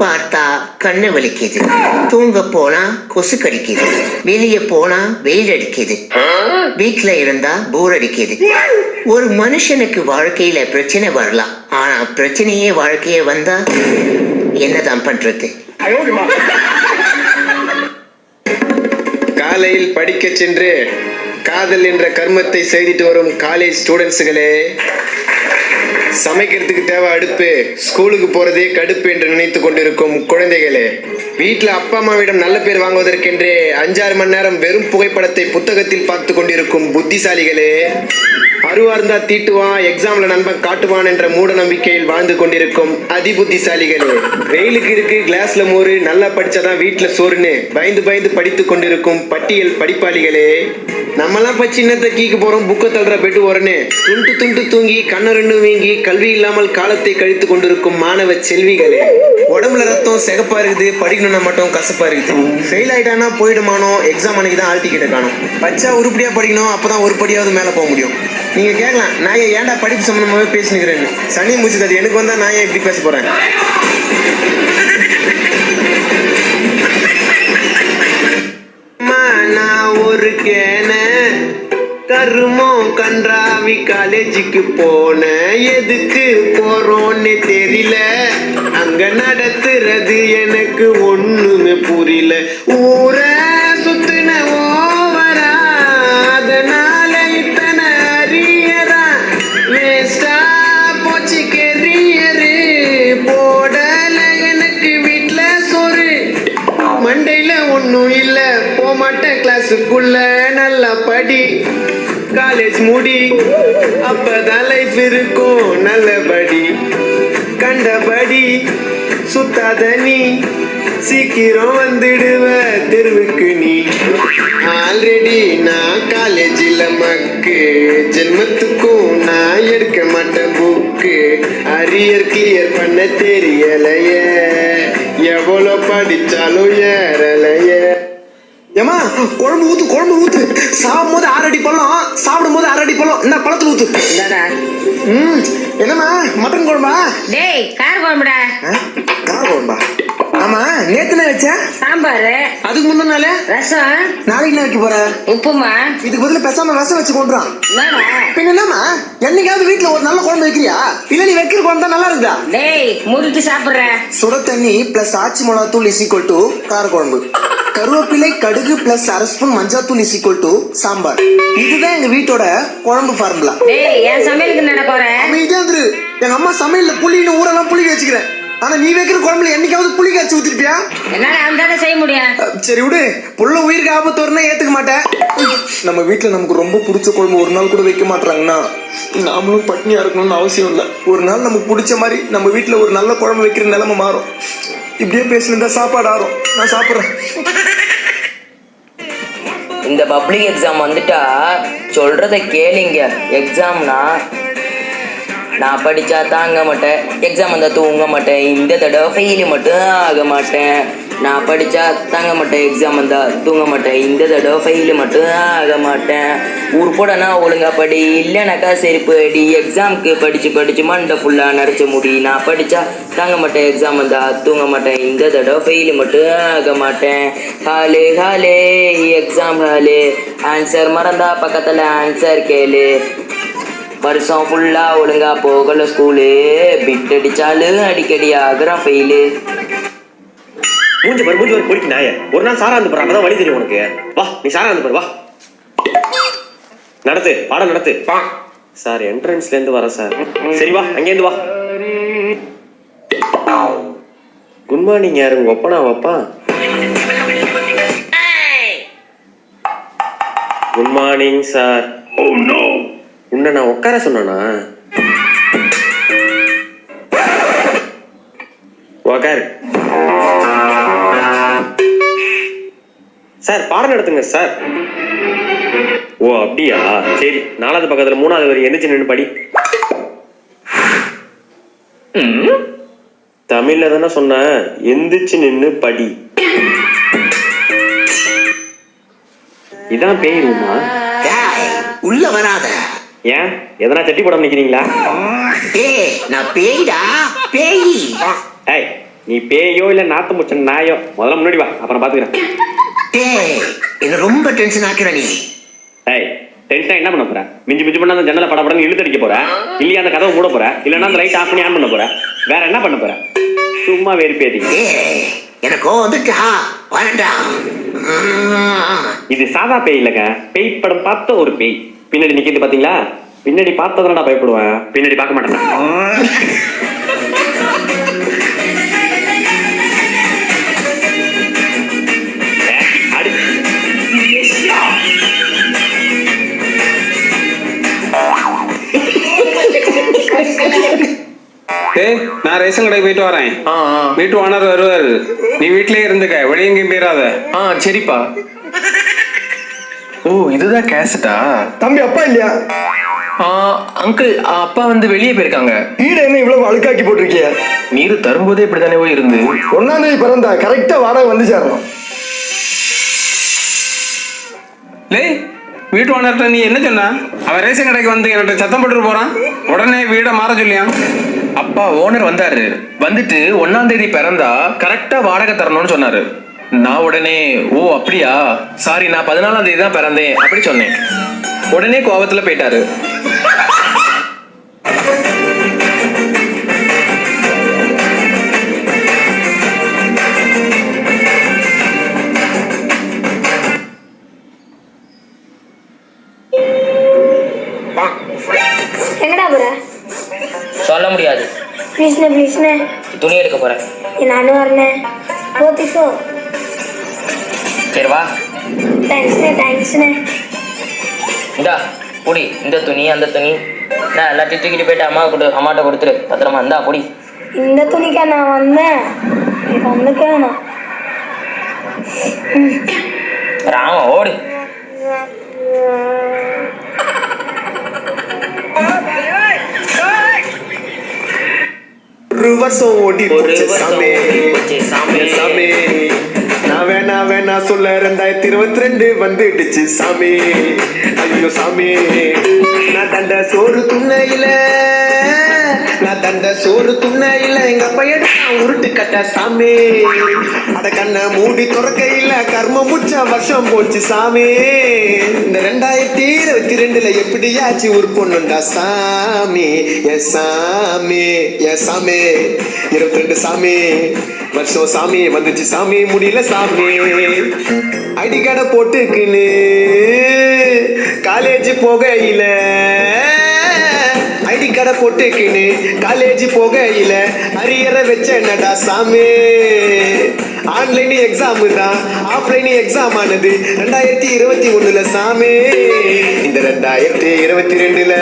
பார்த்தா கண்ணு வலிக்குது, தூங்க போனா கொசு கடிக்குது, வெளியே போனா வெயில் அடிக்குது, வீட்டுல இருந்தா போர் அடிக்குது. ஒரு மனுஷனுக்கு வாழ்க்கையில பிரச்சனை வரலாம், ஆனா பிரச்சனையே வாழ்க்கையே வந்தா என்னதான் பண்றது? காலையில் படிக்க சென்று காதல் என்ற கர்மத்தை செய்துட்டு வரும் காலேஜ் ஸ்டூடெண்ட்ஸுகளே, சமைக்கிறதுக்கு தேவை அடுப்பு, ஸ்கூலுக்கு போறதே கடுப்பு என்று நினைத்து கொண்டிருக்கும் குழந்தைகளே, வீட்டில் அப்பா அம்மாவிடம் நல்ல பேர் வாங்குவதற்கென்றே 5-6 மணி நேரம் வெறும் புகைப்படத்தை புத்தகத்தில் பார்த்து கொண்டிருக்கும் புத்திசாலிகளே, அருவார்ந்தா தீட்டுவான், எக்ஸாம்ல நண்பன் காட்டுவான் என்ற மூட நம்பிக்கையில் வாழ்ந்து கொண்டிருக்கும் அதிபுத்திசாலிகளே, வெயிலுக்கு இருக்கு கிளாஸ்ல மோரு, நல்லா படிச்சாதான் வீட்டுல சோறுன்னு பயந்து பயந்து படித்து கொண்டிருக்கும் பட்டியல் படிப்பாளிகளே, நம்மலாம் பச்சு சின்னத்தை கீக்கு போறோம், புக்க தள்ளுற பெட்டு உடனே துண்டு துண்டு தூங்கி கண்ணு ரெண்டு வீங்கி கல்வி இல்லாமல் காலத்தை கழித்து கொண்டிருக்கும் மாணவ செல்விகளே, உடம்புல ரத்தம் சிகப்பா இருக்குது, படிக்கணும்னா மட்டும் கசப்பா இருக்குது, ஃபெயில் ஆயிட்டானா போயிடுமானோ, எக்ஸாம் அன்னைக்கு தான் ஆல் டிக்கெட் காணும், பச்சா உருப்படியா படிக்கணும், அப்பதான் ஒரு படியாவது மேல போக முடியும். நீங்க கேட்கலாம், நான் ஏன்டா படிப்பு சம்பந்தமாவே பேசினுக்கிறேன்னு. சனி மூச்சு அது எனக்கு வந்தா நான் ஏன் இப்படி பேச போறேன்? ஒரு கேன கருமோ கன்றாவி காலேஜுக்கு போன, எதுக்கு போறோன்னு தெரியல, அங்க நடத்துறது எனக்கு ஒண்ணுமே புரியல, ஊர சுத்துன ஓவரா, அதனால இத்தனை அரியரா, வேஸ்டா போச்சு கெரியரு, போடல எனக்கு வீட்டுல சோறு, மண்டையில ஒண்ணும் இல்ல, போமாட்டேன் கிளாஸுக்குள்ள, நல்லா படி காலேஜ் முடி, அப்பதான் லைஃப் இருக்கும் நல்லபடி, கண்டபடி சுத்தாத நீ, சீக்கிரம் வந்துடுவ தெருவுக்கு நீ, ஆல்ரெடி நான் காலேஜில் மக்கு, ஜென்மத்துக்கும் நான் எடுக்க மாட்டேன் புக்கு, அரியர் கிளியர் பண்ண தெரியலைய, எவ்வளோ படிச்சாலும் ஏறலைய. ஏமா குழம்பு ஊத்து, குழம்பு ஊத்து, சாப்பிடும் போது 6 அடி பழம், சாப்பிடும் போது 6 அடி பழம், என்ன பழத்துல ஊத்து. என்னம்மா மட்டன் குழம்பா? டேய் கார குழம்புடா. கார குழம்பா? ஆமா, நேத்து என்ன வச்ச? சாம்பார். அதுக்கு முன்னால ரசம். நாளைக்கு என்ன வைக்க போற? உப்புமா. இதுக்கு பதிலா பேசாம ரசம் வச்சு கொண்டுறான். பின்ன என்னமா, என்னைக்காவது வீட்டுல ஒரு நல்ல குழம்பு வைக்கிறியா? இல்ல நீ வைக்கிற குழம்பு தான் நல்லா இருக்குதா? டேய் முறுக்கு சாப்பிடுற. சுட தண்ணி பிளஸ் ஆச்சி மிளகாத்தூள் இஸ் ஈக்குவல் டு கார குழம்பு, கருவேப்பிலை கடுகு பிளஸ் 1/2 ஸ்பூன் மஞ்சாத்தூள் இஸ் ஈக்குவல் டு சாம்பார். இதுதான் எங்க வீட்டோட குழம்பு ஃபார்முலா. டேய் என் சமையலுக்கு நட போற. அமைதியாந்துரு. எங்க அம்மா சமையல்ல புளின்னு ஊரெல்லாம் புளி வச்சுக்கிறேன், ஆனா நீ வைக்கிற குழம்புல என்னைக்காவது புளி காய்ச்சி ஊத்திருப்பியா? என்னால அந்த செய்ய முடியும். சரி விடு, புள்ள உயிருக்கு ஆபத்து வரணும் ஏத்துக்க மாட்டேன். நம்ம வீட்டுல நமக்கு ரொம்ப பிடிச்ச குழம்பு ஒரு நாள் கூட வைக்க மாட்டாங்கன்னா நாமளும் பட்னியா இருக்கணும்னு அவசியம் இல்லை. ஒரு நாள் நமக்கு பிடிச்ச மாதிரி நம்ம வீட்டுல ஒரு நல்ல குழம்பு வைக்கிற நிலைமை மாறும். இப்படியே பேசினா சாப்பாடு ஆறும். நான் சாப்பிடுறேன். இந்த பப்ளிக் எக்ஸாம் வந்துட்டா சொல்றத கேளுங்க. எக்ஸாம்னா நான் படித்தா தாங்க மாட்டேன், எக்ஸாம் வந்தால் தூங்க மாட்டேன், இந்த தடவை ஃபெயிலு மட்டும் ஆக மாட்டேன். நான் படித்தா தாங்க மாட்டேன், எக்ஸாம் வந்தால் தூங்க மாட்டேன், இந்த தடவை ஃபெயிலு மட்டும் ஆக மாட்டேன். ஊர் போடனா ஒழுங்காக படி, இல்லைனாக்கா செருப்பு அடி, எக்ஸாமுக்கு படித்து படித்து மண்டை ஃபுல்லாக நரைச்ச முடி. நான் படித்தா தாங்க மாட்டேன், எக்ஸாம் வந்தால் தூங்க மாட்டேன், இந்த தடவை ஃபெயிலு மட்டும் ஆக மாட்டேன். ஹாலே ஹாலே எக்ஸாம் ஹாலே, ஆன்சர் மறந்தா பக்கத்தில் ஆன்சர் கேளு. வருஷம் ஃபுல்லா ஒழுங்கா போகல ஸ்கூலு, பிட் அடிச்சாலும் அடிக்கடி ஆகுறான் ஃபெயிலு. மூஞ்சி பாரு பொறிக்கு நாய. ஒரு நாள் சாராந்து போற, அப்பதான் வழி தெரியும் உனக்கு. வா நீ சாராந்து போற, வா நடத்து, பாடம் நடத்து. சார் என்ட்ரன்ஸ்ல இருந்து வர சார். சரி வா, அங்கேருந்து வா. Good morning. யாரு உங்க ஒப்பனா வப்பா? Good morning sir. உன்னை நான் உட்கார சொன்னா? உட்காரு சார். பாடம் நடத்துங்க சார். ஓ அப்படியா, சரி. 4வது பக்கத்துல 3வது வரி எந்திரிச்சு நின்று படி. தமிழ்ல தானே சொன்ன, எந்திரிச்சு நின்று படி. இதான் பேய் ரூமா? உள்ள வராத. ஏன், எதனா சட்டி போடாம நிக்கிறீங்களா? நான் பேய்டா, பேய். ஏய் நீ பேயோ இல்ல நாத்து முச்ச நாயோ முதல்ல முன்னாடி வா, அப்புறம் பாத்துக்கிறேன். டேய் என்ன ரொம்ப டென்ஷன் ஆக்குற நீ. ஏய் டென்ஷனா என்ன பண்ண போற? மிஞ்சி மிஞ்சி பண்ண அந்த ஜன்னலை படப்படன்னு இழுத்தடிக்க போற, இல்லையா அந்த கதவை மூட போற, இல்லைன்னா அந்த லைட் ஆஃப் பண்ணி ஆன் பண்ண போற, வேற என்ன பண்ண போற? சும்மா வெறுப்பேதி. ஏய் எனக்கு வந்துட்டா வரண்டா. இது சாதா பேய் இல்லைங்க, பேய் படம் பார்த்த ஒரு பேய். பின்னாடி நிக்கிது பாத்தீங்களா? பின்னாடி பார்த்ததுனா பயப்படுவேன், பின்னாடி பார்க்க மாட்டேன். டேய் நான் ரேஷன் கடைக்கு போயிட்டு வரேன். வீட்டு ஓனர் வருவாரு, நீ வீட்லயே இருந்துக்க, வெளியே எங்கேயும் போயிடாத. சரிப்பா. ஓ இதுதான் கேசட்டா? தம்பி அப்பா இல்லையா? அங்கிள் அப்பா வந்து வெளியே போயிருக்காங்க. வீடு என்ன இவ்வளவு அழுக்காக்கி போட்டிருக்கிய? நீரு தரும்போதே இப்படித்தானே போய் இருந்து. 1ஆம் தேதி பிறந்தா கரெக்டா வாடகை வந்து சேரணும். லேய் வீட்டு ஓனர்கிட்ட நீ என்ன சொன்ன? அவன் ரேஷன் கடைக்கு வந்து என்கிட்ட சத்தம் போட்டுட்டு போறான், உடனே வீடை மாற சொல்லியான். அப்பா ஓனர் வந்தாரு, வந்துட்டு 1ஆம் தேதி பிறந்தா கரெக்டா வாடகை தரணும்னு சொன்னாரு. நான் உடனே ஓ அப்படியா, சாரி நான் 14ஆம் தேதி தான் பிறந்தேன் அப்படி சொன்னேன். உடனே கோவத்துல போயிட்டாரு. எங்கடா போற? சொல்ல முடியாது. ப்ளீஸ்ண்ணே துணி எடுக்க போறேன். நானும் வரேன். போத்திக்கோ. சரி வா. தேங்க்ஸ்ண்ணே. இந்தா புடி, இந்த துணி அந்த துணி நான் எல்லாத்தையும் தூக்கிட்டு போயிட்டு அம்மாட்ட கொடுத்துரு பத்திரமா. இந்தா புடி. இந்த துணிக்கா நான் வந்தேன், வந்துக்கேண்ணா. ராம ஓடு. ஒரு வருஷம் ஓடி போச்சு சாமி. சாமி நான் வேணா சொல்ல 2022 வந்துடுச்சு சாமி. ஐயோ சாமி நான் தண்ட சோறு துண்ணையில எங்க பையன் உருட்டு கட்ட சாமி. அட கண்ணை மூடி துறக்கையில கர்ம முச்ச வருஷம் போச்சு சாமி. இந்த 2022 எப்படியாச்சு ஒரு பொண்ணுண்டா சாமி. எஸ் சாமி 22 சாமி வருஷம் சாமி வந்துச்சு சாமி. முடியல சாமி அடிக்கடை போட்டுக்குன்னு காலேஜ் போகையில கடை போட்டுக்கின்னு காலேஜ் போகையில அரியரை வச்ச என்னடா சாமி. ஆன்லைன் எக்ஸாம் தான் ஆஃப்லைன் எக்ஸாம் ஆனது 2021 சாமி. இந்த 2022